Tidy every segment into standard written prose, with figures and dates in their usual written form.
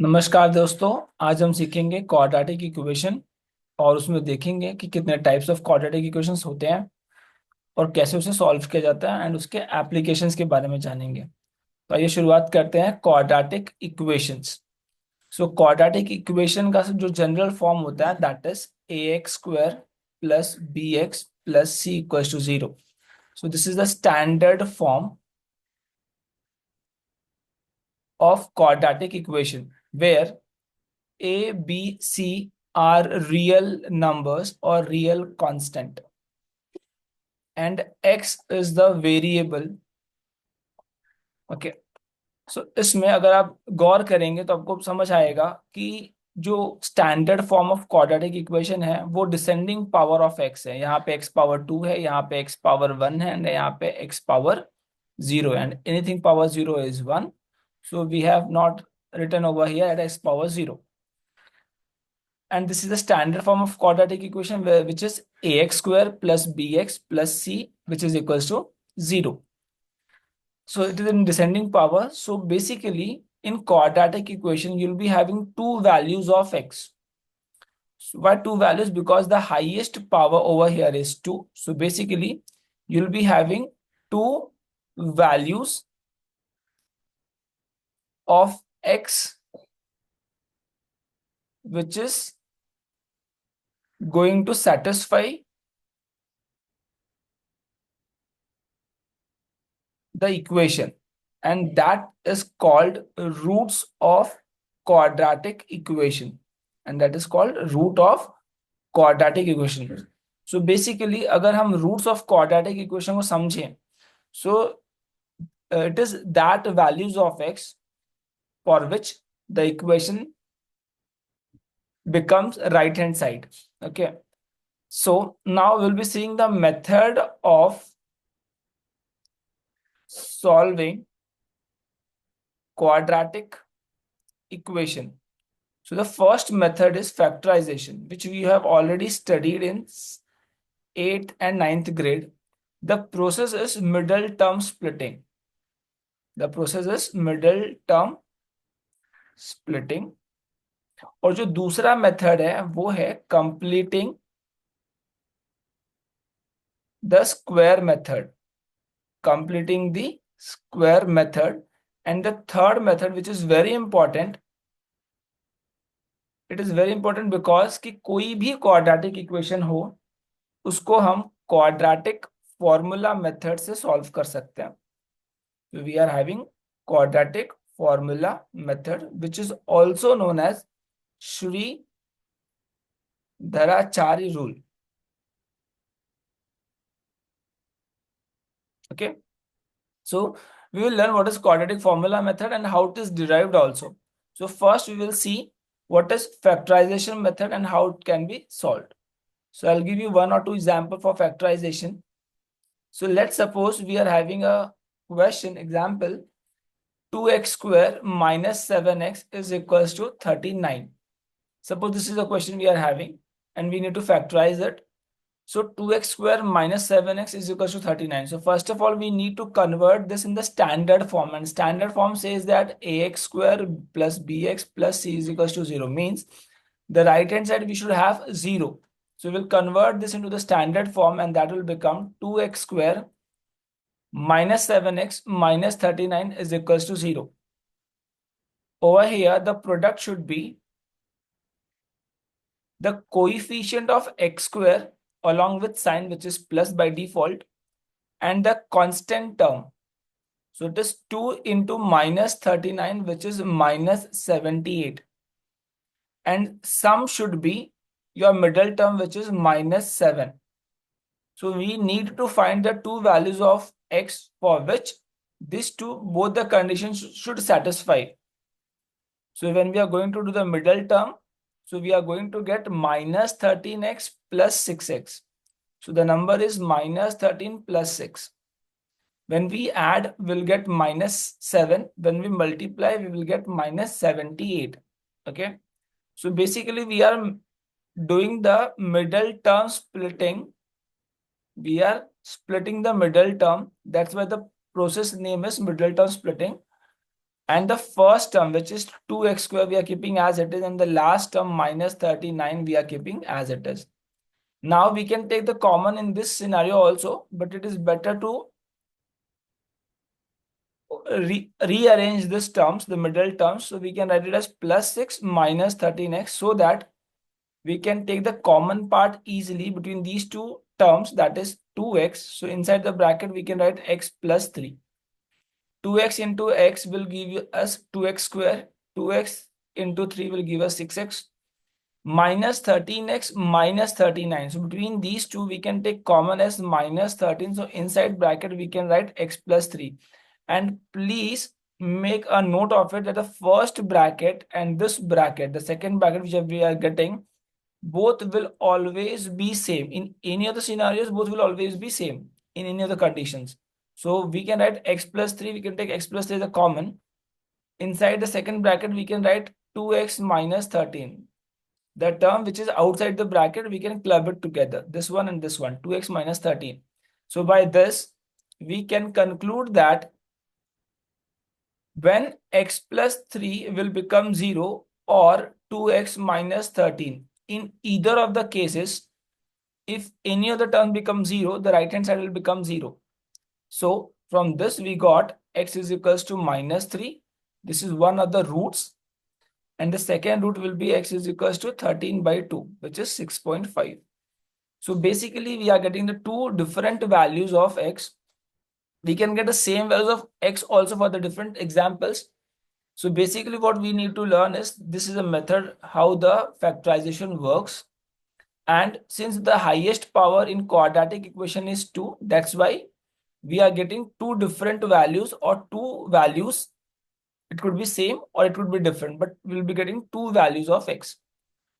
नमस्कार दोस्तों। आज हम सीखेंगे क्वाड्रेटिक इक्वेशन और उसमें देखेंगे कि कितने टाइप्स ऑफ क्वाड्रेटिक इक्वेशंस होते हैं और कैसे उसे सॉल्व किया जाता है एंड उसके एप्लीकेशंस के बारे में जानेंगे। तो आइए शुरुआत करते हैं quadratic equations. So quadratic equation का जो जनरल फॉर्म होता है that is A x square plus B x plus C equals to zero. So this is the standard form of quadratic equation where A, B, C are real numbers or real constant and X is the variable. Okay. So इसमें अगर आप गौर करेंगे तो आपको समझ आएगा कि जो standard form of quadratic equation है वो डिसेंडिंग पावर ऑफ x है। यहाँ पे x पावर 2 है, यहाँ पे x पावर 1 है एंड यहाँ पे x power 0 and anything power 0 is 1. So we have not written over here at x power 0. And this is the standard form of quadratic equation which is ax square plus bx plus c which is equals to 0. So it is in descending power. So basically in quadratic equation you'll be having two values of x. So why two values? Because the highest power over here is 2. So basically you'll be having two values of x which is going to satisfy the equation, and that is called roots of quadratic equation, and that is called root of quadratic equation. So basically अगर हम roots of quadratic equation को समझें, so it is that values of x for which the equation becomes right hand side. Okay, so now we'll be seeing the method of solving quadratic equation. So the first method is factorization, which we have already studied in 8th and 9th grade. The process is middle term splitting. The process is middle term splitting. और जो दूसरा method है वो है completing the square method. Completing the square method. And the third method, which is very important, it is very important because कि कोई भी quadratic equation हो उसको हम क्वाड्रेटिक फॉर्मूला मेथड से सॉल्व कर सकते हैं. We are having quadratic formula method which is also known as Sridharacharya rule. Okay, so we will learn what is quadratic formula method and how it is derived also. So first we will see what is factorization method and how it can be solved. So I'll give you one or two examples for factorization. So let's suppose we are having a question example 2x square minus 7x is equals to 39. Suppose this is a question we are having and we need to factorize it. So 2x square minus 7x is equals to 39. So first of all, we need to convert this in the standard form, and standard form says that ax square plus bx plus c is equals to 0. Means the right hand side we should have 0. So we'll convert this into the standard form and that will become 2x square minus 7x minus 39 is equals to 0. Over here, the product should be the coefficient of x square along with sign, which is plus by default, and the constant term. So it is 2 into minus 39, which is minus 78. And sum should be your middle term, which is minus 7. So we need to find the two values of x for which these two, both the conditions should satisfy. So when we are going to do the middle term, so we are going to get minus 13x plus 6x. So the number is minus 13 plus 6. When we add, we'll get minus 7. When we multiply, we will get minus 78. Okay. So basically we are doing the middle term splitting. We are splitting the middle term. That's why the process name is middle term splitting. And the first term, which is 2x square, we are keeping as it is, and the last term minus 39 we are keeping as it is. Now we can take the common in this scenario also, but it is better to rearrange this terms, the middle terms. So we can write it as plus 6 minus 13x, so that we can take the common part easily between these two terms, that is 2x. So inside the bracket we can write x plus 3. 2x into x will give us 2x square. 2x into 3 will give us 6x. Minus 13x minus 39. So between these two, we can take common as minus 13. So inside bracket, we can write x plus 3. And please make a note of it that the first bracket and this bracket, the second bracket which we are getting, both will always be same. In any of the scenarios, both will always be same in any of the conditions. So we can write x plus 3. We can take x plus 3 as a common. Inside the second bracket, we can write 2x minus 13. The term which is outside the bracket, we can club it together. This one and this one, 2x minus 13. So by this, we can conclude that when x plus 3 will become 0 or 2x minus 13, in either of the cases, if any of the term becomes 0, the right hand side will become 0. So from this, we got x is equals to minus 3. This is one of the roots. And the second root will be x is equals to 13 by 2, which is 6.5. So basically, we are getting the two different values of x. We can get the same values of x also for the different examples. So basically, what we need to learn is this is a method how the factorization works. And since the highest power in quadratic equation is 2, that's why we are getting two different values or two values. It could be same or it could be different, but we'll be getting two values of x.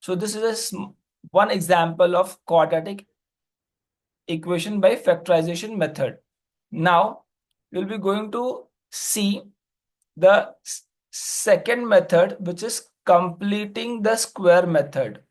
So this is one example of quadratic equation by factorization method. Now we'll be going to see the second method, which is completing the square method.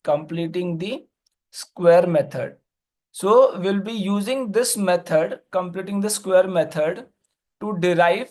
Completing the square method. So we'll be using this method, completing the square method, to derive.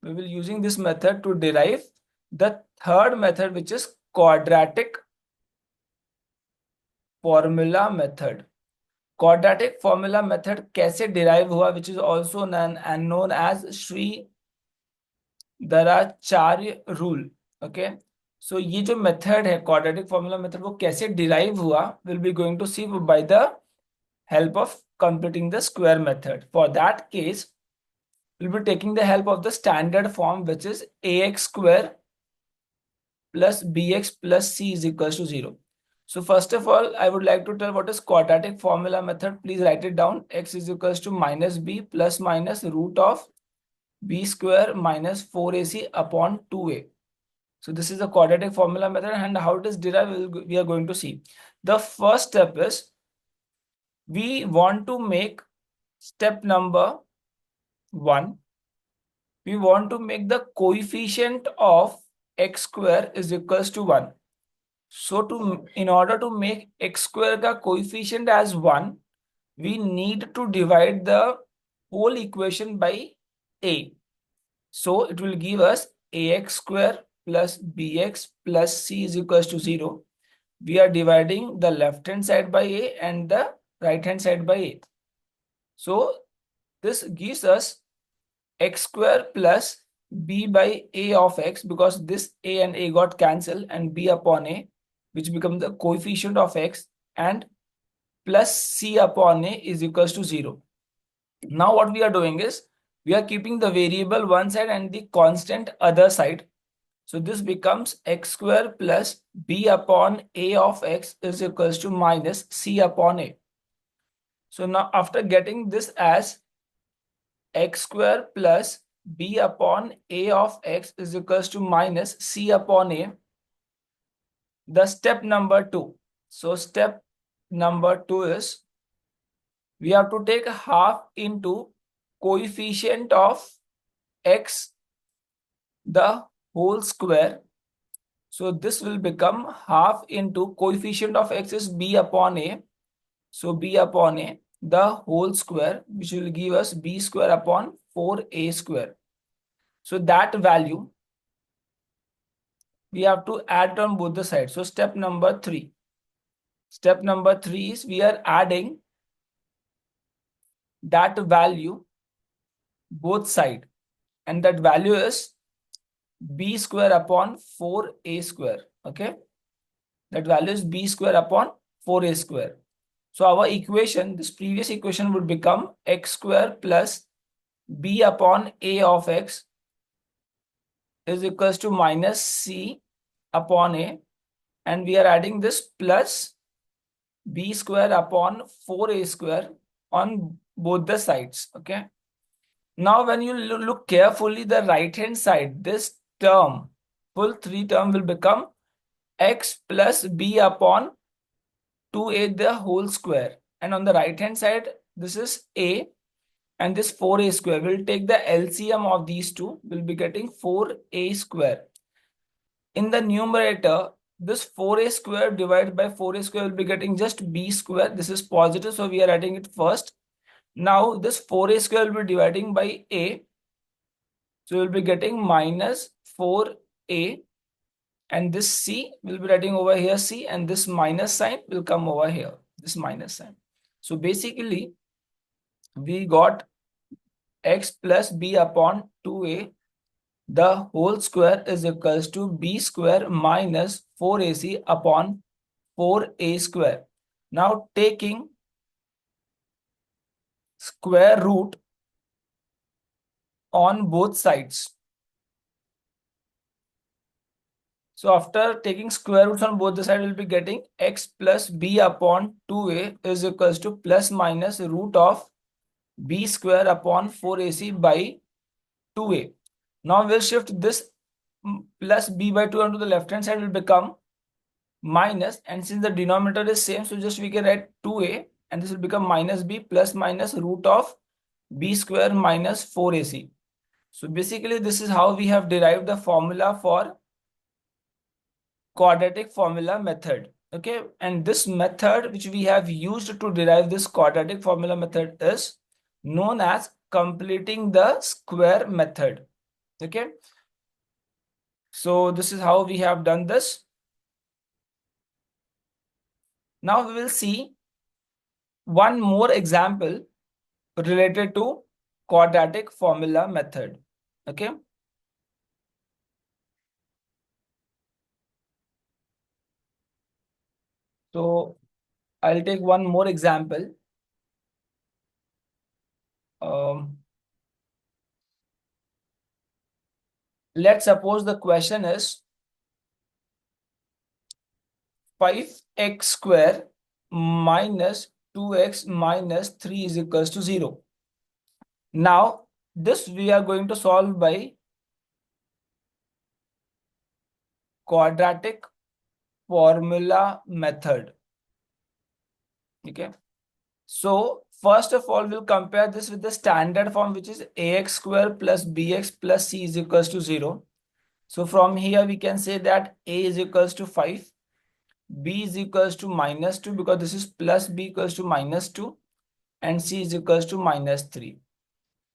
We will using this method to derive the third method, which is quadratic formula method. Quadratic formula method कैसे derive हुआ, which is also known as Sridharacharya rule. Okay. So ये जो method है quadratic formula method, वो कैसे derive हुआ, will be going to see by the help of completing the square method. For that case, we'll be taking the help of the standard form, which is ax square plus bx plus c is equals to 0. So first of all, I would like to tell what is quadratic formula method. Please write it down. X is equals to minus b plus minus root of b square minus 4ac upon 2a. So this is the quadratic formula method, and how it is derived, we are going to see. The first step is we want to make step number 1. We want to make the coefficient of x square is equals to 1. So in order to make x square ka coefficient as 1, we need to divide the whole equation by a. So it will give us ax square plus bx plus c is equals to 0. We are dividing the left hand side by a and the right hand side by a. So this gives us x square plus b by a of x, because this a and a got cancelled, and b upon a, which becomes the coefficient of x, and plus c upon a is equals to 0. Now what we are doing is we are keeping the variable one side and the constant other side. So this becomes x square plus b upon a of x is equals to minus c upon a. So now after getting this as x square plus b upon a of x is equals to minus c upon a, the step number 2. So step number 2 is we have to take half into coefficient of x the whole square. So this will become half into coefficient of x is b upon a. So b upon a the whole square, which will give us b square upon 4a square. So that value we have to add on both the sides. So step number 3. Step number 3 is we are adding that value both side, and that value is b square upon 4a square. Okay, that value is b square upon 4a square. So our equation, this previous equation, would become x square plus b upon a of x is equals to minus c upon a, and we are adding this plus b square upon 4a square on both the sides. Okay, now when you look carefully, the right hand side, this term, full 3 term, will become x plus b upon 2a the whole square, and on the right hand side this is a, and this 4a square. Will take the LCM of these two, will be getting 4a square. In the numerator, this 4a square divided by 4a square will be getting just b square. This is positive, so we are adding it first. Now this 4a square will be dividing by a, so we'll be getting minus 4a, and this c will be writing over here c, and this minus sign will come over here, this minus sign. So basically we got x plus b upon 2a the whole square is equals to b square minus 4ac upon 4a square. Now taking square root on both sides. So after taking square roots on both the sides, we'll be getting x plus b upon 2a is equals to plus minus root of b square upon 4ac by 2a. Now we'll shift this plus b by 2 onto the left hand side, will become minus, and since the denominator is same, so just we can write 2a, and this will become minus b plus minus root of b square minus 4ac. So basically this is how we have derived the formula for quadratic formula method. Okay, and this method which we have used to derive this quadratic formula method is known as completing the square method. Okay, so this is how we have done this. Now we will see one more example related to quadratic formula method. Okay, so I'll take one more example. Let's suppose the question is 5x square minus 2x minus 3 is equals to 0. Now this we are going to solve by quadratic formula method. Okay, so first of all we'll compare this with the standard form, which is ax square plus bx plus c is equals to 0. So from here we can say that a is equals to 5, b is equals to minus 2 because this is plus b equals to minus 2, and c is equals to minus 3.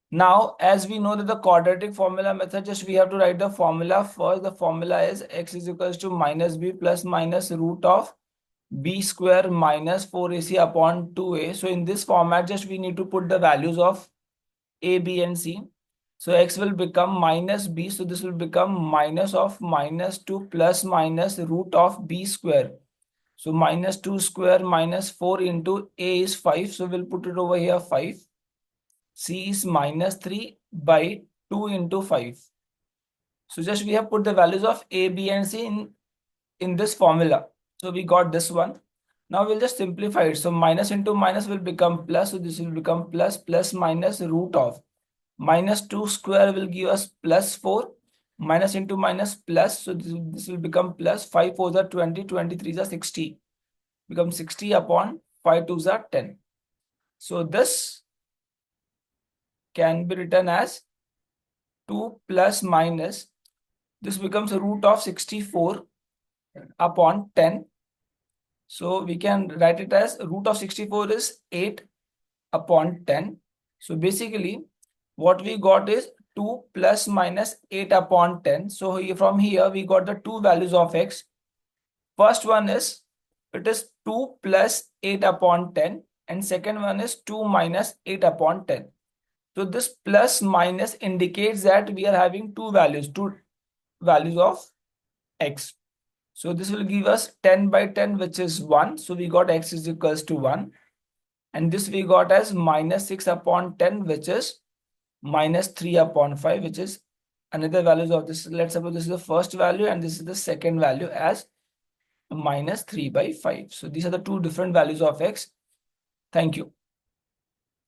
Now as we know that the quadratic formula method, just we have to write the formula first. The formula is x is equals to minus b plus minus root of b square minus 4ac upon 2a. So in this format, just we need to put the values of a, b and c. So x will become minus b, so this will become minus of minus 2 plus minus root of b square. So minus 2 square minus 4 into a is 5, so we'll put it over here 5. C is minus 3 by 2 into 5. So just we have put the values of a, b and c in this formula. So we got this one. Now we'll just simplify it. So minus into minus will become plus. So this will become plus plus minus root of minus 2 square will give us plus 4. Minus into minus plus. So this will become plus 5 4s are 20, 23s are 60. Become 60 upon 5 2s are 10. So this can be written as 2 plus minus. This becomes a root of 64 upon 10. So we can write it as root of 64 is 8 upon 10. So basically what we got is 2 plus minus 8 upon 10. So from here we got the two values of x. First one is, it is 2 plus 8 upon 10, and second one is 2 minus 8 upon 10. So this plus minus indicates that we are having two values of x. So this will give us 10 by 10, which is 1. So we got x is equals to 1. And this we got as minus 6 upon 10, which is minus 3 upon 5, which is another values of this. Let's suppose this is the first value and this is the second value as minus 3 by 5. So these are the two different values of x. Thank you.